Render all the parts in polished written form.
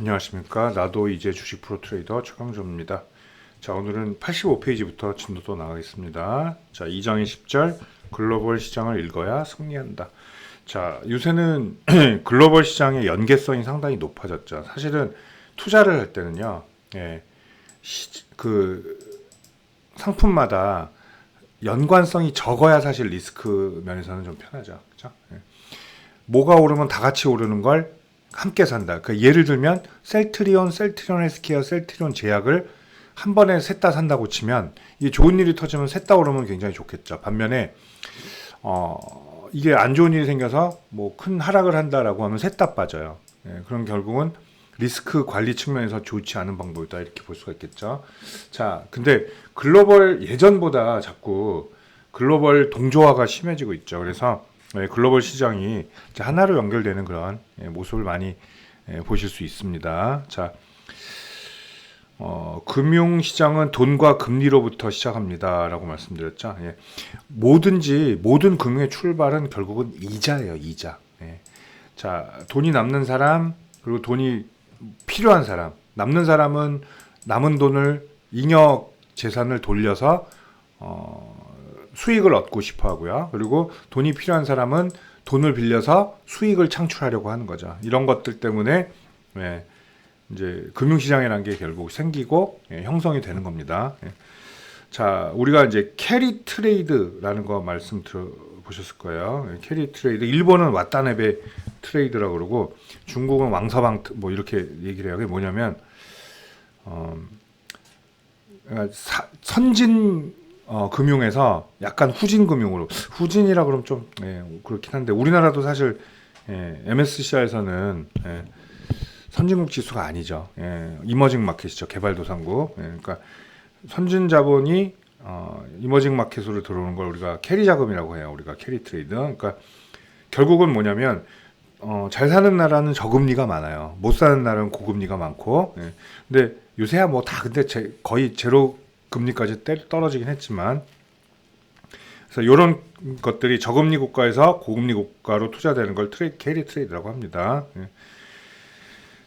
안녕하십니까. 나도 이제 주식 프로 트레이더 최강조입니다. 자, 오늘은 85페이지부터 진도도 나가겠습니다. 자, 2장의 10절 글로벌 시장을 읽어야 승리한다. 자, 요새는 글로벌 시장의 연계성이 상당히 높아졌죠. 사실은 투자를 할 때는요, 그 상품마다 연관성이 적어야 사실 리스크 면에서는 좀 편하죠. 그렇죠? 뭐가 오르면 다 같이 오르는 걸 함께 산다. 그 예를 들면 셀트리온 헬스케어, 셀트리온 제약을 한 번에 셋 다 산다고 치면 이게 좋은 일이 터지면 셋 다 오르면 굉장히 좋겠죠. 반면에 이게 안 좋은 일이 생겨서 뭐 큰 하락을 한다라고 하면 셋 다 빠져요. 그럼 결국은 리스크 관리 측면에서 좋지 않은 방법이다 이렇게 볼 수가 있겠죠. 자, 근데 글로벌 예전보다 자꾸 글로벌 동조화가 심해지고 있죠. 그래서 글로벌 시장이 하나로 연결되는 그런 모습을 많이 보실 수 있습니다. 자, 금융시장은 돈과 금리로부터 시작합니다라고 말씀드렸죠. 모든 금융의 출발은 결국은 이자예요, 이자. 자, 돈이 남는 사람 그리고 돈이 필요한 사람, 남는 사람은 남은 돈을 잉여 재산을 돌려서 수익을 얻고 싶어 하고요. 그리고 돈이 필요한 사람은 돈을 빌려서 수익을 창출하려고 하는 거죠. 이런 것들 때문에 이제 금융시장이라는 게 결국 생기고 형성이 되는 겁니다. 자, 우리가 이제 캐리 트레이드라는 거 말씀 들어보셨을 거예요. 캐리 트레이드, 일본은 와타나베 트레이드라고 그러고 중국은 왕서방 뭐 이렇게 얘기를 해요. 그게 뭐냐면 선진 금융에서 약간 후진 금융으로, 후진이라 그러면 좀 그렇긴 한데 우리나라도 사실 MSCI에서는 선진국 지수가 아니죠. 이머징 마켓이죠. 개발도상국. 그러니까 선진 자본이 이머징 마켓으로 들어오는 걸 우리가 캐리 자금이라고 해요. 우리가 캐리 트레이드. 그러니까 결국은 뭐냐면 잘 사는 나라는 저금리가 많아요. 못 사는 나라는 고금리가 많고. 근데 요새야 뭐 다 근데 거의 제로 금리까지 떨어지긴 했지만, 그래서 이런 것들이 저금리 국가에서 고금리 국가로 투자되는 걸 캐리 트레이드라고 합니다.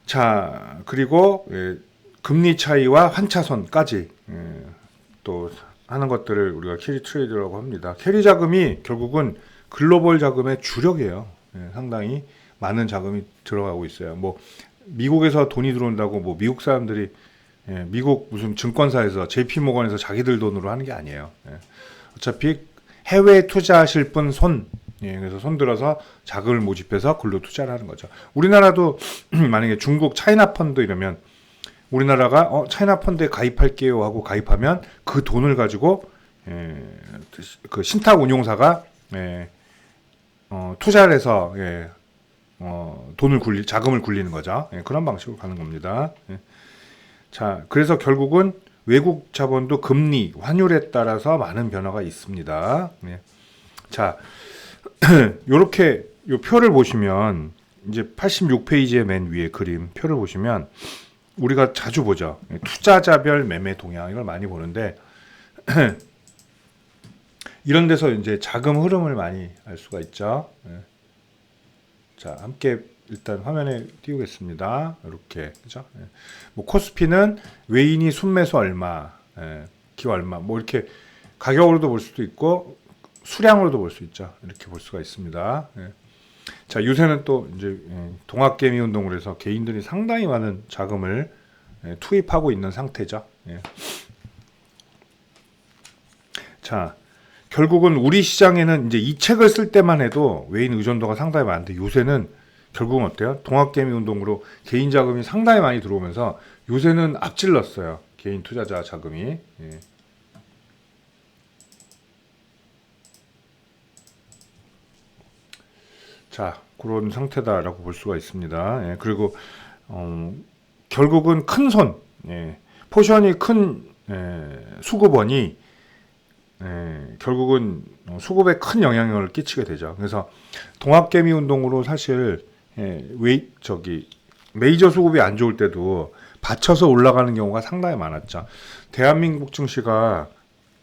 자, 그리고 금리 차이와 환차손까지 또 하는 것들을 우리가 캐리 트레이드라고 합니다. 캐리 자금이 결국은 글로벌 자금의 주력이에요. 상당히 많은 자금이 들어가고 있어요. 뭐 미국에서 돈이 들어온다고 뭐 미국 사람들이 미국 무슨 증권사에서 JP 모건에서 자기들 돈으로 하는 게 아니에요. 어차피 해외 투자하실 분 그래서 손 들어서 자금을 모집해서 글로 투자를 하는 거죠. 우리나라도 만약에 중국 차이나 펀드 이러면 우리나라가 차이나 펀드에 가입할게요 하고 가입하면 그 돈을 가지고 그 신탁 운용사가 투자를 해서 자금을 굴리는 거죠. 그런 방식으로 가는 겁니다. 자, 그래서 결국은 외국 자본도 금리, 환율에 따라서 많은 변화가 있습니다. 자, 요렇게 요 표를 보시면 이제 86페이지의 맨 위에 그림 표를 보시면 우리가 자주 보죠. 투자자별 매매 동향 이걸 많이 보는데 이런 데서 이제 자금 흐름을 많이 알 수가 있죠. 자, 함께 일단 화면에 띄우겠습니다. 이렇게 그죠? 뭐 코스피는 외인이 순매수 얼마, 기호 얼마, 뭐 이렇게 가격으로도 볼 수도 있고 수량으로도 볼 수 있죠. 이렇게 볼 수가 있습니다. 자, 요새는 또 이제 동학개미 운동을 해서 개인들이 상당히 많은 자금을 투입하고 있는 상태죠. 자, 결국은 우리 시장에는 이제 이 책을 쓸 때만 해도 외인 의존도가 상당히 많은데 요새는 결국은 어때요? 동학개미 운동으로 개인 자금이 상당히 많이 들어오면서 요새는 앞질렀어요. 개인 투자자 자금이. 자, 그런 상태다라고 볼 수가 있습니다. 그리고 결국은 큰 손, 포션이 큰 수급원이 결국은 수급에 큰 영향을 끼치게 되죠. 그래서 동학개미 운동으로 사실 메이저 수급이 안 좋을 때도 받쳐서 올라가는 경우가 상당히 많았죠. 대한민국 증시가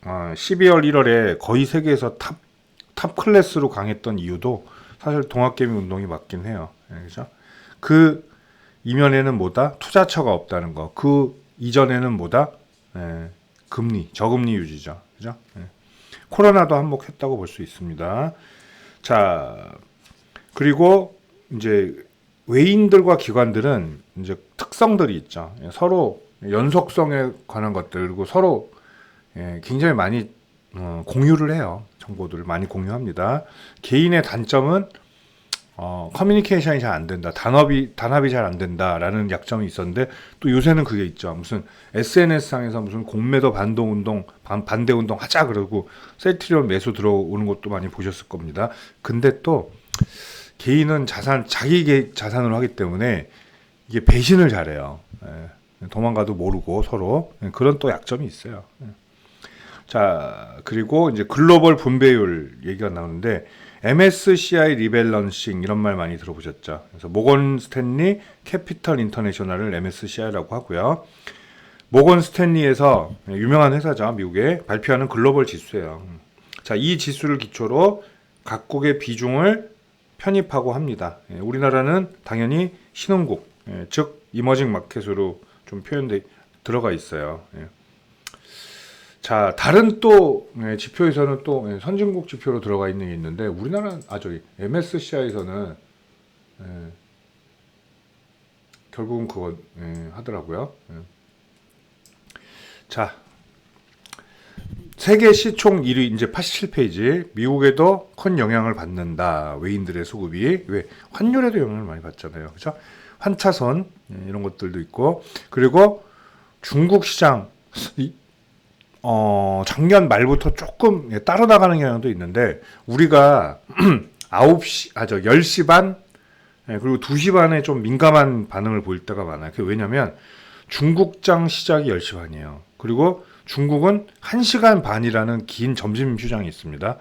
12월 1월에 거의 세계에서 탑 클래스로 강했던 이유도 사실 동학개미 운동이 맞긴 해요. 그죠? 이면에는 뭐다? 투자처가 없다는 거. 그 이전에는 뭐다? 금리, 저금리 유지죠. 그죠? 코로나도 한몫했다고 볼 수 있습니다. 자, 그리고 이제 외인들과 기관들은 이제 특성들이 있죠. 서로 연속성에 관한 것들, 그리고 서로 굉장히 많이 공유를 해요. 정보들을 많이 공유합니다. 개인의 단점은 커뮤니케이션이 잘 안 된다. 단합이 잘 안 된다라는 약점이 있었는데, 또 요새는 그게 있죠. 무슨 SNS상에서 무슨 공매도 반대 운동 하자 그러고 셀트리온 매수 들어오는 것도 많이 보셨을 겁니다. 근데 또 개인은 자기 자산으로 하기 때문에 이게 배신을 잘해요. 도망가도 모르고 서로. 그런 또 약점이 있어요. 자, 그리고 이제 글로벌 분배율 얘기가 나오는데, MSCI 리밸런싱 이런 말 많이 들어보셨죠? 그래서 모건 스탠리 캐피털 인터내셔널을 MSCI라고 하고요. 모건 스탠리에서 유명한 회사죠. 미국에 발표하는 글로벌 지수예요. 자, 이 지수를 기초로 각국의 비중을 편입하고 합니다. 우리나라는 당연히 신흥국, 즉 이머징 마켓으로 좀 들어가 있어요. 자, 다른 또 지표에서는 또 선진국 지표로 들어가 있는 게 있는데, 우리나라는 저기 MSCI에서는 결국은 그거 하더라고요. 자, 세계 시총 1위 이제 87페이지. 미국에도 큰 영향을 받는다. 외인들의 수급이. 왜? 환율에도 영향을 많이 받잖아요. 그렇죠? 환차선 이런 것들도 있고, 그리고 중국 시장 작년 말부터 조금 따로 나가는 경향도 있는데, 우리가 10시 반 그리고 2시 반에 좀 민감한 반응을 보일 때가 많아요. 그게 왜냐면 중국장 시작이 10시 반이에요. 그리고 중국은 1시간 반이라는 긴 점심 휴장이 있습니다.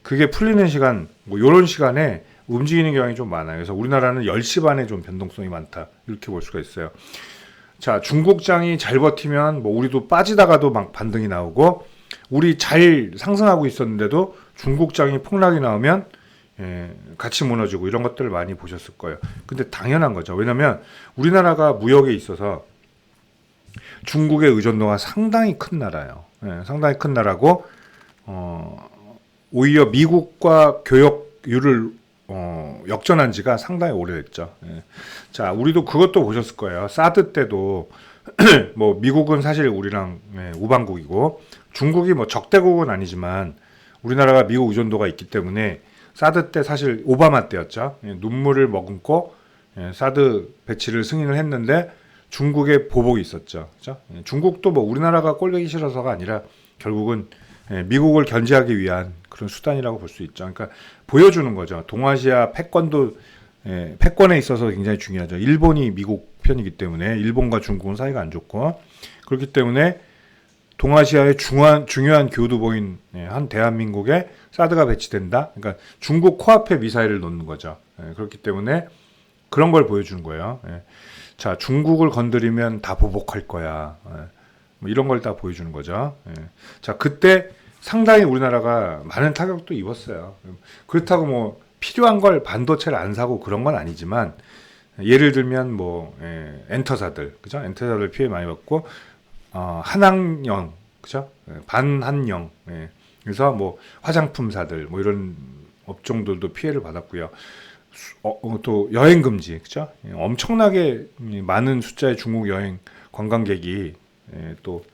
그게 풀리는 시간, 뭐 요런 시간에 움직이는 경향이 좀 많아요. 그래서 우리나라는 10시 반에 좀 변동성이 많다. 이렇게 볼 수가 있어요. 자, 중국장이 잘 버티면 뭐 우리도 빠지다가도 막 반등이 나오고, 우리 잘 상승하고 있었는데도 중국장이 폭락이 나오면 같이 무너지고, 이런 것들을 많이 보셨을 거예요. 근데 당연한 거죠. 왜냐면 우리나라가 무역에 있어서 중국의 의존도가 상당히 큰 나라예요. 상당히 큰 나라고, 오히려 미국과 교역률을 역전한 지가 상당히 오래됐죠. 자, 우리도 그것도 보셨을 거예요. 사드 때도 뭐 미국은 사실 우리랑 우방국이고, 중국이 뭐 적대국은 아니지만 우리나라가 미국 의존도가 있기 때문에 사드 때 사실 오바마 때였죠. 눈물을 머금고 사드 배치를 승인을 했는데 중국의 보복이 있었죠. 그렇죠? 중국도 뭐 우리나라가 꼴보기 싫어서가 아니라 결국은 미국을 견제하기 위한 그런 수단이라고 볼 수 있죠. 그러니까 보여주는 거죠. 동아시아 패권에 있어서 굉장히 중요하죠. 일본이 미국 편이기 때문에 일본과 중국은 사이가 안 좋고, 그렇기 때문에 동아시아의 중요한 교두보인 한 대한민국에 사드가 배치된다. 그러니까 중국 코앞에 미사일을 놓는 거죠. 그렇기 때문에 그런 걸 보여주는 거예요. 자, 중국을 건드리면 다 보복할 거야. 뭐 이런 걸 다 보여주는 거죠. 자, 그때 상당히 우리나라가 많은 타격도 입었어요. 그렇다고 뭐 필요한 걸 반도체를 안 사고 그런 건 아니지만, 예를 들면 뭐 엔터사들, 그죠? 엔터사들 피해 많이 받고, 한학영, 그죠? 반한영, 그래서 뭐 화장품사들, 뭐 이런 업종들도 피해를 받았고요. 또 여행 금지, 그죠? 엄청나게 많은 숫자의 중국 여행 관광객이 또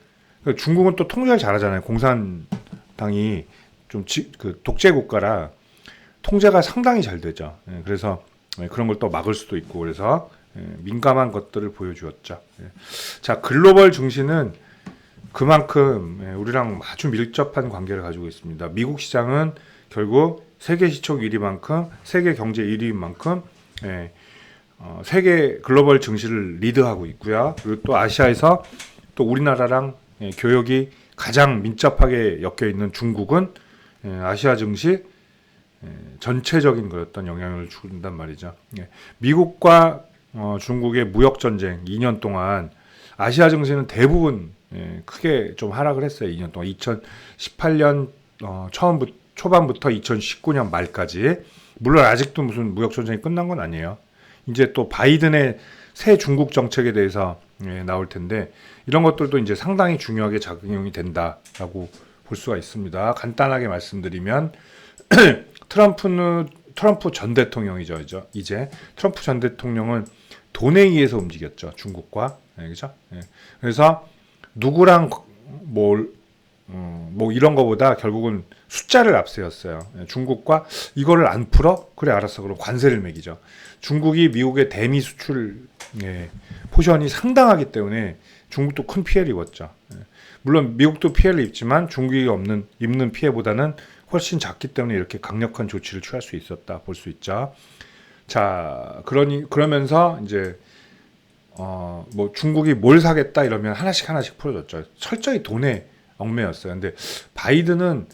중국은 또 통제를 잘하잖아요. 공산당이 좀 그 독재 국가라 통제가 상당히 잘 되죠. 그래서 그런 걸 또 막을 수도 있고, 그래서 민감한 것들을 보여주었죠. 자, 글로벌 증시는 그만큼 우리랑 아주 밀접한 관계를 가지고 있습니다. 미국 시장은 결국 세계 시총 1위만큼, 세계 경제 1위인 만큼 세계 글로벌 증시를 리드하고 있고요. 그리고 또 아시아에서 또 우리나라랑 교역이 가장 밀접하게 엮여 있는 중국은 아시아 증시 전체적인 어떤 영향을 준단 말이죠. 미국과 중국의 무역 전쟁 2년 동안 아시아 증시는 대부분 크게 좀 하락을 했어요. 2년 동안 2018년 초반부터 2019년 말까지. 물론 아직도 무슨 무역 전쟁이 끝난 건 아니에요. 이제 또 바이든의 새 중국 정책에 대해서 나올 텐데 이런 것들도 이제 상당히 중요하게 작용이 된다라고 볼 수가 있습니다. 간단하게 말씀드리면 트럼프 전 대통령이죠. 이제 트럼프 전 대통령은 돈에 의해서 움직였죠. 중국과. 그죠? 그래서 누구랑 뭐 이런 거보다 결국은 숫자를 앞세웠어요. 중국과 이거를 안 풀어? 그래 알았어. 그럼 관세를 매기죠. 중국이 미국의 대미 수출 포션이 상당하기 때문에 중국도 큰 피해를 입었죠. 물론 미국도 피해를 입지만 중국이 입는 피해보다는 훨씬 작기 때문에 이렇게 강력한 조치를 취할 수 있었다 볼 수 있죠. 자, 그러면서 이제 뭐 중국이 뭘 사겠다 이러면 하나씩 풀어줬죠. 철저히 돈에 얽매였어요. 근데 바이든은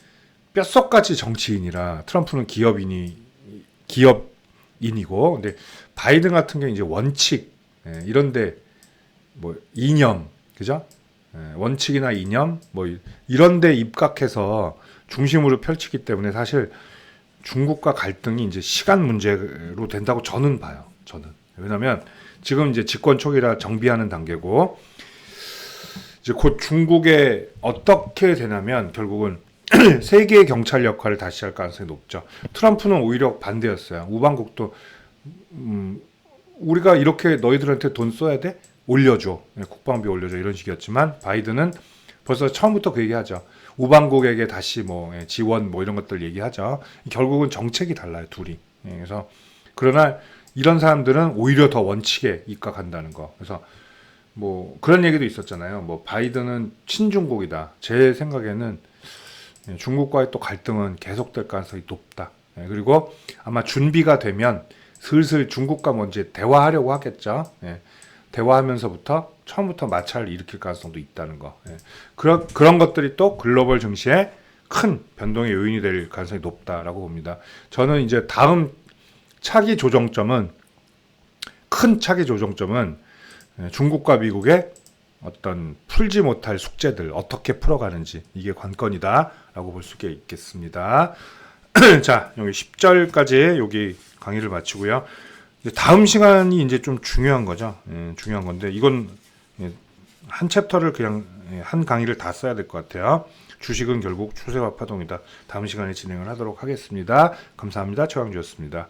뼛속까지 정치인이라 트럼프는 기업인이고, 근데 바이든 같은 경우 이제 원칙 이런데 뭐 이념, 그죠? 원칙이나 이념 뭐 이런데 입각해서 중심으로 펼치기 때문에 사실 중국과 갈등이 이제 시간 문제로 된다고 저는 봐요. 왜냐하면 지금 이제 집권 초기라 정비하는 단계고 이제 곧 중국에 어떻게 되냐면 결국은 세계의 경찰 역할을 다시 할 가능성이 높죠. 트럼프는 오히려 반대였어요. 우방국도 우리가 이렇게 너희들한테 돈 써야 돼? 올려줘. 국방비 올려줘. 이런 식이었지만 바이든은 벌써 처음부터 그 얘기하죠. 우방국에게 다시 뭐 지원 뭐 이런 것들 얘기하죠. 결국은 정책이 달라요. 둘이. 그래서 그러나 이런 사람들은 오히려 더 원칙에 입각한다는 거. 그래서 뭐 그런 얘기도 있었잖아요. 뭐 바이든은 친중국이다. 제 생각에는 중국과의 또 갈등은 계속될 가능성이 높다. 그리고 아마 준비가 되면 슬슬 중국과 먼저 대화하려고 하겠죠. 대화하면서부터 처음부터 마찰을 일으킬 가능성도 있다는 거. 그런 것들이 또 글로벌 증시에 큰 변동의 요인이 될 가능성이 높다라고 봅니다. 저는 이제 다음 큰 차기 조정점은 중국과 미국의 어떤 풀지 못할 숙제들 어떻게 풀어가는지 이게 관건이다라고 볼 수 있겠습니다. 자, 여기 10절까지 여기 강의를 마치고요. 이제 다음 시간이 이제 좀 중요한 거죠. 중요한 건데 이건 한 챕터를 그냥 한 강의를 다 써야 될 것 같아요. 주식은 결국 추세와 파동이다. 다음 시간에 진행을 하도록 하겠습니다. 감사합니다. 최강주였습니다.